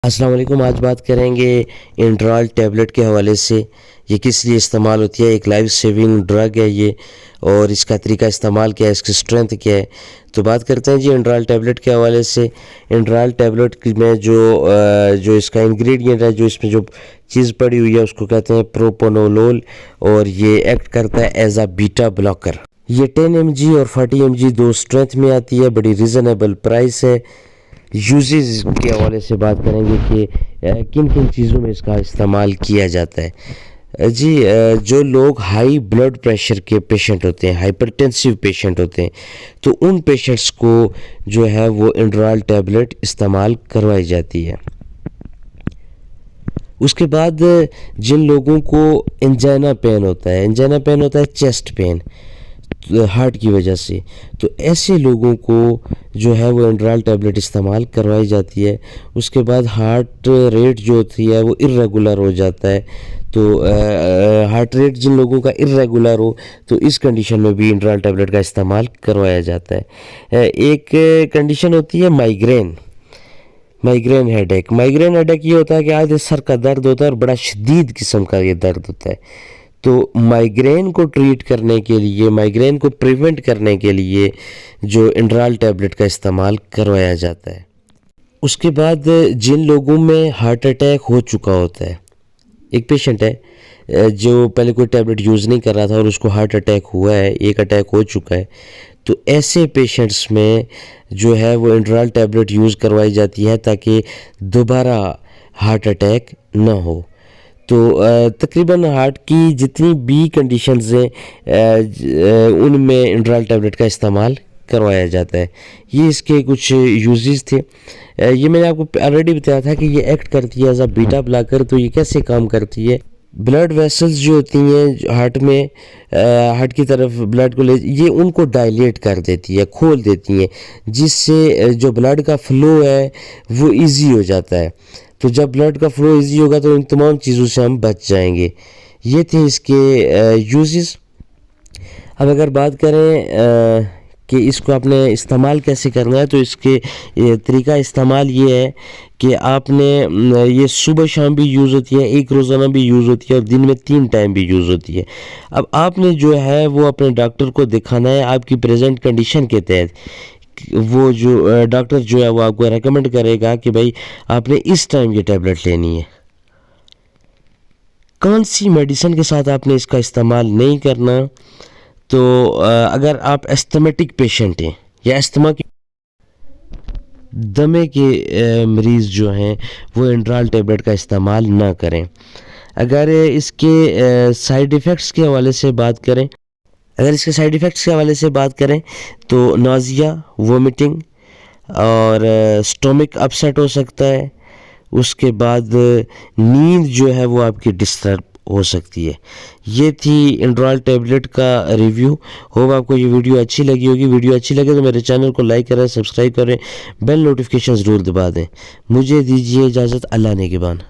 अस्सलाम वालेकुम। आज बात करेंगे इंड्राल टैबलेट के हवाले से। ये किस लिए इस्तेमाल होती है, एक लाइफ सेविंग ड्रग है ये, और इसका तरीका इस्तेमाल क्या है, इसकी स्ट्रेंथ क्या है। तो बात करते हैं जी इंड्राल टैबलेट के हवाले से। इंड्राल टैबलेट में जो इसका इंग्रेडिएंट है, जो इसमें जो चीज़ पड़ी हुई है, उसको कहते हैं प्रोपोनोलोल, और ये एक्ट करता है एज अ बीटा ब्लॉकर। ये 10 mg और 40 mg दो स्ट्रेंथ में आती है, बड़ी रीज़नेबल प्राइस है। यूजेस के हवाले से बात करेंगे कि किन किन चीज़ों में इसका इस्तेमाल किया जाता है जी। जो लोग हाई ब्लड प्रेशर के पेशेंट होते हैं, हाइपरटेंसिव पेशेंट होते हैं, तो उन पेशेंट्स को जो है वो इंड्राल टैबलेट इस्तेमाल करवाई जाती है। उसके बाद जिन लोगों को एंजाइना पेन होता है, एंजाइना पेन होता है चेस्ट पेन हार्ट की वजह से, तो ऐसे लोगों को जो है वो इंड्राल टैबलेट इस्तेमाल करवाई जाती है। उसके बाद हार्ट रेट जो होती है वो इर्रेगुलर हो जाता है, तो हार्ट रेट जिन लोगों का इर्रेगुलर हो, तो इस कंडीशन में भी इंड्राल टैबलेट का इस्तेमाल करवाया जाता है। एक कंडीशन होती है माइग्रेन हेडेक। माइग्रेन हेडेक ये होता है कि आज सर का दर्द होता है और बड़ा शदीद किस्म का ये दर्द होता है। तो माइग्रेन को ट्रीट करने के लिए, माइग्रेन को प्रिवेंट करने के लिए जो इंड्राल टैबलेट का इस्तेमाल करवाया जाता है। उसके बाद जिन लोगों में हार्ट अटैक हो चुका होता है, एक पेशेंट है जो पहले कोई टैबलेट यूज़ नहीं कर रहा था और उसको हार्ट अटैक हुआ है, एक अटैक हो चुका है, तो ऐसे पेशेंट्स में जो है वो इंड्राल टैबलेट यूज़ करवाई जाती है ताकि दोबारा हार्ट अटैक ना हो। तो तकरीबन हार्ट की जितनी भी कंडीशंस हैं उनमें इंड्राल टैबलेट का इस्तेमाल करवाया जाता है। ये इसके कुछ यूजेस थे। ये मैंने आपको ऑलरेडी बताया था कि ये एक्ट करती है एज अ बीटा ब्लॉकर। तो ये कैसे काम करती है, ब्लड वेसल्स जो होती हैं हार्ट में, हार्ट की तरफ ब्लड को ले, ये उनको डायलेट कर देती है, खोल देती हैं, जिससे जो ब्लड का फ्लो है वो इजी हो जाता है। तो जब ब्लड का फ्लो इजी होगा तो इन तमाम चीज़ों से हम बच जाएंगे। ये थे इसके यूजेस। अब अगर बात करें कि इसको आपने इस्तेमाल कैसे करना है, तो इसके तरीका इस्तेमाल ये है कि आपने ये सुबह शाम भी यूज़ होती है, एक रोज़ाना भी यूज़ होती है, और दिन में 3 टाइम भी यूज़ होती है। अब आपने जो है वो अपने डॉक्टर को दिखाना है आपकी प्रेजेंट कंडीशन के तहत। वो जो डॉक्टर जो है वो आपको रेकमेंड करेगा कि भाई आपने इस टाइम ये टैबलेट लेनी है। कौन सी मेडिसिन के साथ आपने इसका इस्तेमाल नहीं करना, तो अगर आप एस्थमेटिक पेशेंट हैं या एस्थमा के दमे के मरीज़ जो हैं वो इंड्राल टैबलेट का इस्तेमाल ना करें। अगर इसके साइड इफ़ेक्ट्स के हवाले से बात करें, तो नाज़िया, वोमिटिंग और स्टोमिक अपसेट हो सकता है। उसके बाद नींद जो है वो आपकी डिस्टर्ब हो सकती है। ये थी इंड्राल टैबलेट का रिव्यू। होप आपको ये वीडियो अच्छी लगी होगी। वीडियो अच्छी लगे तो मेरे चैनल को लाइक करें, सब्सक्राइब करें, बेल नोटिफिकेशन ज़रूर दबा दें। मुझे दीजिए इजाज़त। अल्लाह ने के बाद।